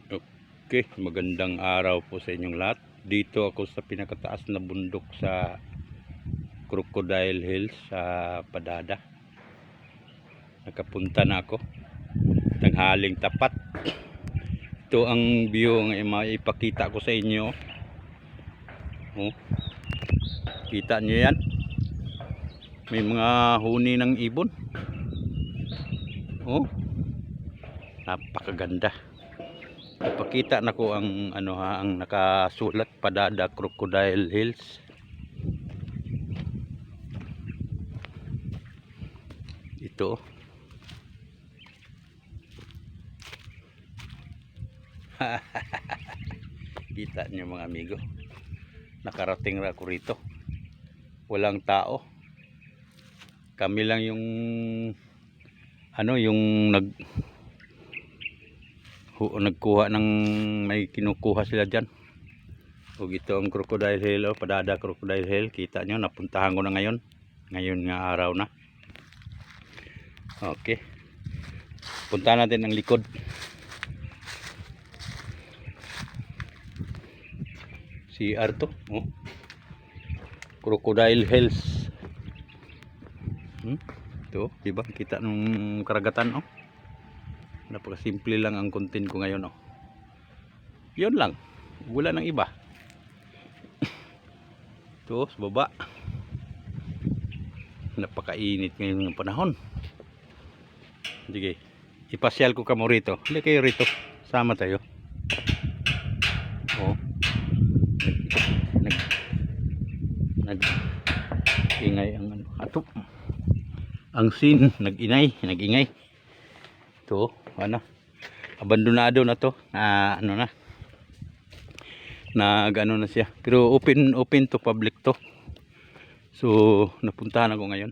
Okay, magandang araw po sa inyong lahat. Dito ako sa pinakataas na bundok sa Crocodile Hills sa Padada. Nakapunta na ako. Tanghaling tapat. Ito ang view ang maipakita ko sa inyo. Oh, kita nyo yan? May mga huni ng ibon. Oh, napakaganda. Ipakita na ko ang ang nakasulat Padada Crocodile Hills. Ito. Kita niyo mga amigo. Nakarating ra ko rito. Walang tao. Kami lang yung nagkuha ng may kinukuha sila diyan. Ug ito ang Crocodile Hill, Padada Crocodile Hill. Kita nyo, napuntahan ko na ngayon. Ngayon nga araw na. Okay. Punta natin ang likod. CR to. Oh. Crocodile Hills. Ito, diba? Kita nung karagatan, oh. Napakasimple lang ang content ko ngayon, oh. Yun lang. Wala nang iba. Ito, sa baba. Napakainit ngayon ng panahon. Sige, ipasyal ko kamo rito. Hindi kayo rito. Sama tayo. Oh. Nag-ingay ang ato. Ang scene, nag-ingay. Ito, abandonado na to. Nag-ano na siya. Pero open to public to. So, napuntahan ako ngayon.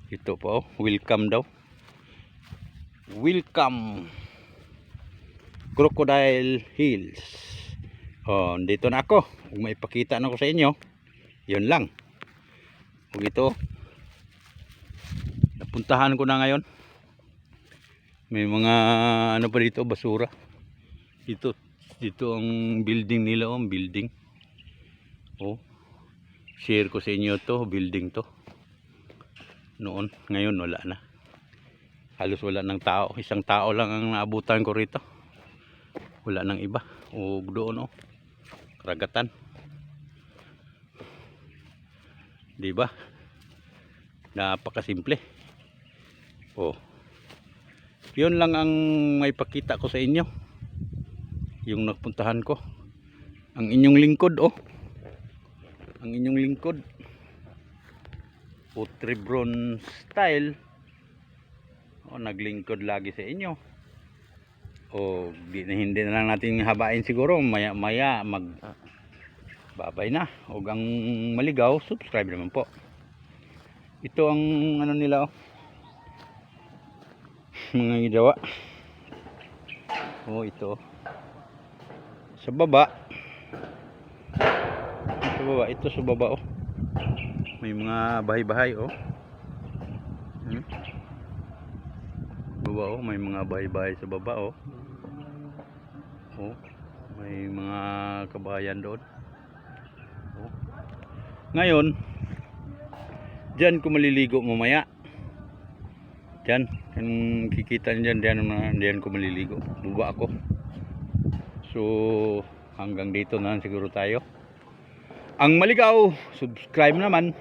Ito po, welcome daw. Welcome Crocodile Hills. Oh, dito na ako. Kung maipakita na ko sa inyo, yun lang. Kung ito, napuntahan ko na ngayon. May mga pa dito, basura. Dito ang building nila, oh, building. Oh. Share ko sa inyo to, building to. Noon, ngayon wala na. Halos wala ng tao. Isang tao lang ang naabutan ko rito. Wala nang iba. O doon, oh. Karagatan. Diba? Napakasimple. Oh. Yun lang ang may pakita ko sa inyo. Yung napuntahan ko. Ang inyong lingkod, oh. Ang inyong lingkod. Putribron style. O, naglingkod lagi sa inyo. O, hindi na lang natin habain siguro. Maya magbabay na. O, ang maligaw, subscribe naman po. Ito ang nila, oh. Mga gidawa. O, ito. Sa baba. Ito sa baba, oh. May mga bahay-bahay, oh. Baba, oh, may mga bahay-bahay sa baba, oh. Oh, may mga kabahayan doon. Oh. Ngayon, diyan ko maliligo mamaya. Diyan, kikita niyo diyan ko maliligo. Baba ako. So, hanggang dito na siguro tayo. Ang maligaw, subscribe naman.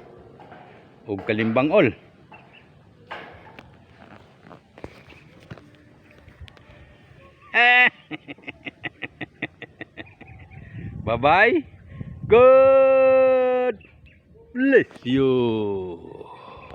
Ug kalimbang all. Bye-bye. God bless you.